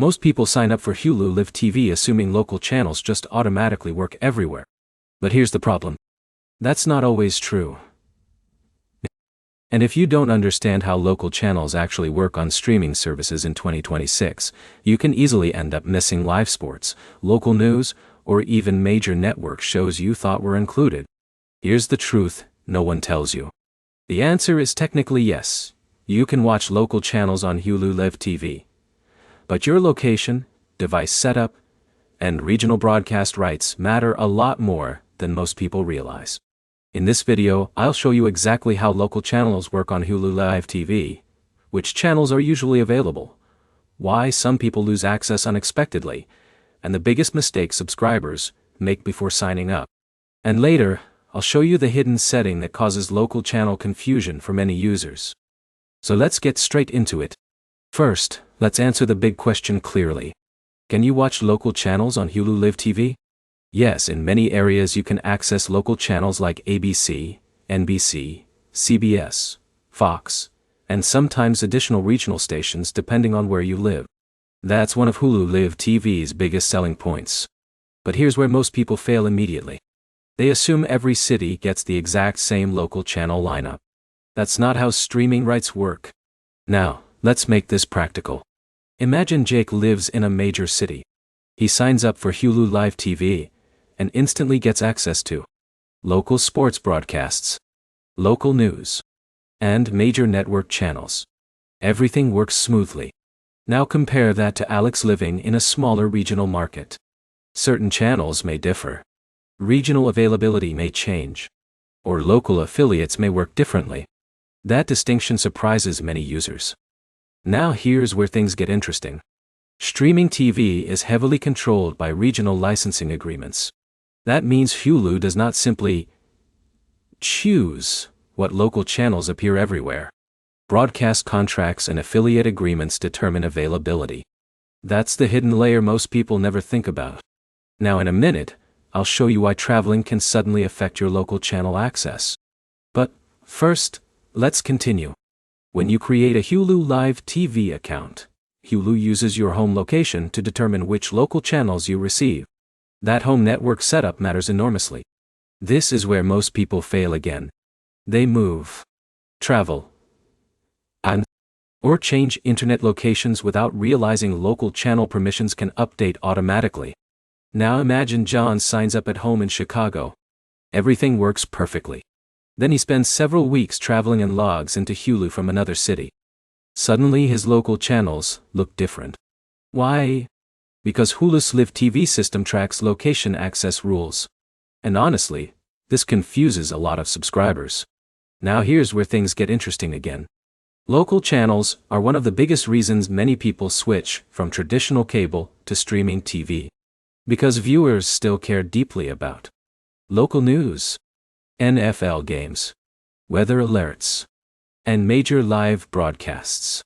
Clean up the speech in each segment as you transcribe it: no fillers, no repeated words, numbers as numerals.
Most people sign up for Hulu Live TV assuming local channels just automatically work everywhere. But here's the problem. That's not always true. And if you don't understand how local channels actually work on streaming services in 2026, you can easily end up missing live sports, local news, or even major network shows you thought were included. Here's the truth no one tells you. The answer is technically yes. You can watch local channels on Hulu Live TV. But your location, device setup, and regional broadcast rights matter a lot more than most people realize. In this video, I'll show you exactly how local channels work on Hulu Live TV, which channels are usually available, why some people lose access unexpectedly, and the biggest mistake subscribers make before signing up. And later, I'll show you the hidden setting that causes local channel confusion for many users. So let's get straight into it. First, let's answer the big question clearly. Can you watch local channels on Hulu Live TV? Yes, in many areas you can access local channels like ABC, NBC, CBS, Fox, and sometimes additional regional stations depending on where you live. That's one of Hulu Live TV's biggest selling points. But here's where most people fail immediately. They assume every city gets the exact same local channel lineup. That's not how streaming rights work. Now, let's make this practical. Imagine Jake lives in a major city. He signs up for Hulu Live TV and instantly gets access to local sports broadcasts, local news, and major network channels. Everything works smoothly. Now compare that to Alex living in a smaller regional market. Certain channels may differ. Regional availability may change. Or local affiliates may work differently. That distinction surprises many users. Now here's where things get interesting. Streaming TV is heavily controlled by regional licensing agreements. That means Hulu does not simply choose what local channels appear everywhere. Broadcast contracts and affiliate agreements determine availability. That's the hidden layer most people never think about. Now in a minute, I'll show you why traveling can suddenly affect your local channel access. But first, let's continue. When you create a Hulu Live TV account, Hulu uses your home location to determine which local channels you receive. That home network setup matters enormously. This is where most people fail again. They move, travel, or change internet locations without realizing local channel permissions can update automatically. Now imagine John signs up at home in Chicago. Everything works perfectly. Then he spends several weeks traveling and logs into Hulu from another city. Suddenly his local channels look different. Why? Because Hulu's Live TV system tracks location access rules. And honestly, this confuses a lot of subscribers. Now here's where things get interesting again. Local channels are one of the biggest reasons many people switch from traditional cable to streaming TV. Because viewers still care deeply about local news, NFL games, weather alerts, and major live broadcasts.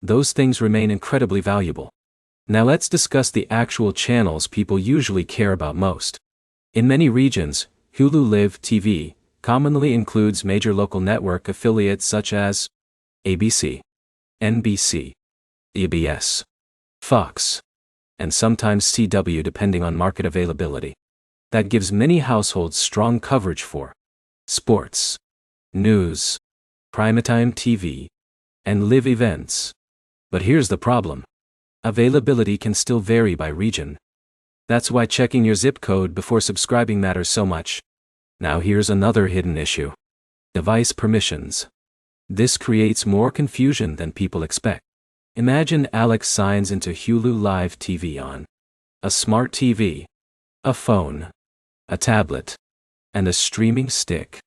Those things remain incredibly valuable. Now let's discuss the actual channels people usually care about most. In many regions, Hulu Live TV commonly includes major local network affiliates such as ABC, NBC, CBS, Fox, and sometimes CW depending on market availability. That gives many households strong coverage for sports, news, primetime TV, and live events. But here's the problem. Availability can still vary by region. That's why checking your zip code before subscribing matters so much. Now here's another hidden issue. Device permissions. This creates more confusion than people expect. Imagine Alex signs into Hulu Live TV on a smart TV, a phone, a tablet, and a streaming stick.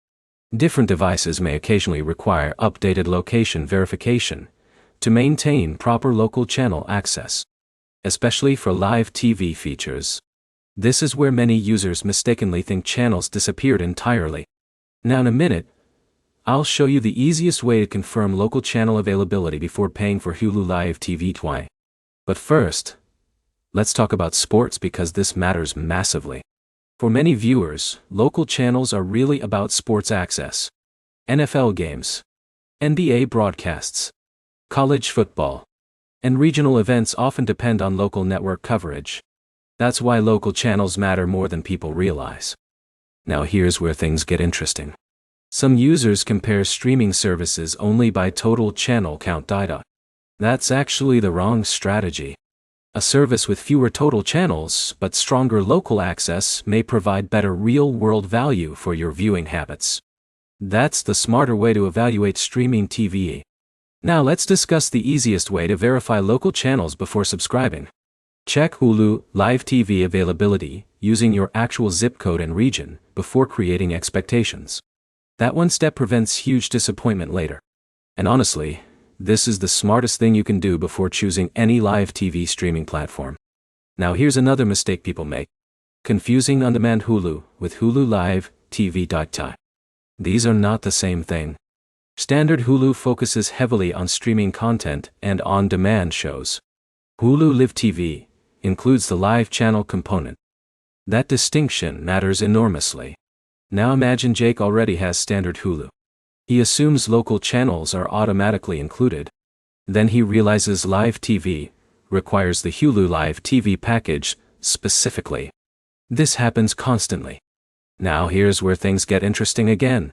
Different devices may occasionally require updated location verification to maintain proper local channel access, especially for live TV features. This is where many users mistakenly think channels disappeared entirely. Now in a minute, I'll show you the easiest way to confirm local channel availability before paying for Hulu Live TV twice. But first, let's talk about sports because this matters massively. For many viewers, local channels are really about sports access. NFL games, NBA broadcasts, college football, And regional events often depend on local network coverage. That's why local channels matter more than people realize. Now here's where things get interesting. Some users compare streaming services only by total channel count data. That's actually the wrong strategy. A service with fewer total channels but stronger local access may provide better real-world value for your viewing habits. That's the smarter way to evaluate streaming TV. Now let's discuss the easiest way to verify local channels before subscribing. Check Hulu Live TV availability using your actual zip code and region before creating expectations. That one step prevents huge disappointment later. And honestly, this is the smartest thing you can do before choosing any live TV streaming platform. Now here's another mistake people make. Confusing on-demand Hulu with Hulu Live TV. These are not the same thing. Standard Hulu focuses heavily on streaming content and on-demand shows. Hulu Live TV includes the live channel component. That distinction matters enormously. Now imagine Jake already has standard Hulu. He assumes local channels are automatically included. Then he realizes Live TV requires the Hulu Live TV package specifically. This happens constantly. Now here's where things get interesting again.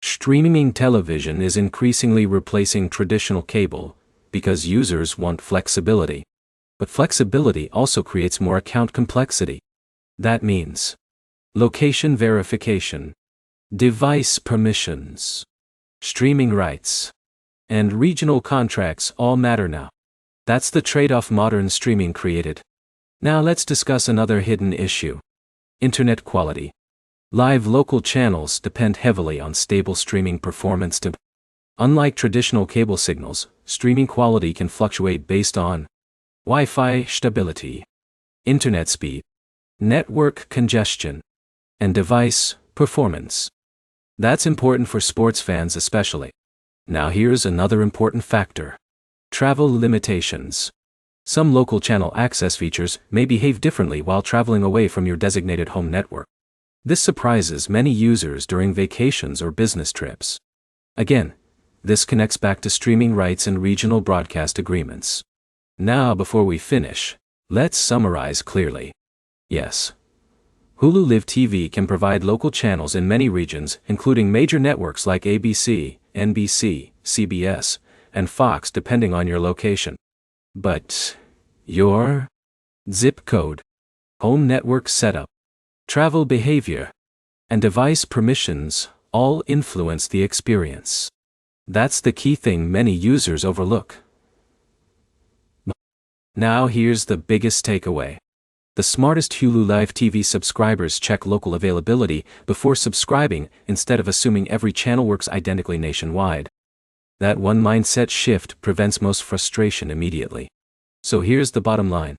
Streaming television is increasingly replacing traditional cable because users want flexibility. But flexibility also creates more account complexity. That means location verification, device permissions, streaming rights, and regional contracts all matter now. That's the trade-off modern streaming created. Now let's discuss another hidden issue. Internet quality. Live local channels depend heavily on stable streaming performance. Unlike traditional cable signals, streaming quality can fluctuate based on Wi-Fi stability, internet speed, network congestion, and device performance. That's important for sports fans especially. Now here's another important factor. Travel limitations. Some local channel access features may behave differently while traveling away from your designated home network. This surprises many users during vacations or business trips. Again, this connects back to streaming rights and regional broadcast agreements. Now before we finish, let's summarize clearly. Yes, Hulu Live TV can provide local channels in many regions, including major networks like ABC, NBC, CBS, and Fox depending on your location. But your zip code, home network setup, travel behavior, and device permissions all influence the experience. That's the key thing many users overlook. Now here's the biggest takeaway. The smartest Hulu Live TV subscribers check local availability before subscribing instead of assuming every channel works identically nationwide. That one mindset shift prevents most frustration immediately. So here's the bottom line.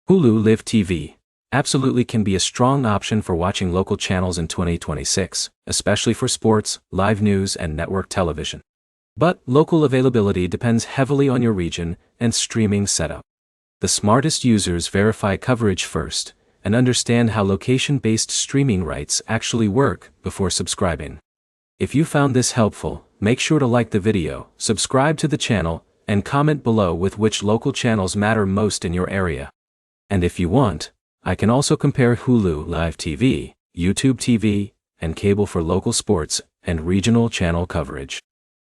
Hulu Live TV absolutely can be a strong option for watching local channels in 2026, especially for sports, live news, and network television. But local availability depends heavily on your region and streaming setup. The smartest users verify coverage first and understand how location-based streaming rights actually work before subscribing. If you found this helpful, make sure to like the video, subscribe to the channel, and comment below with which local channels matter most in your area. And if you want, I can also compare Hulu Live TV, YouTube TV, and cable for local sports and regional channel coverage.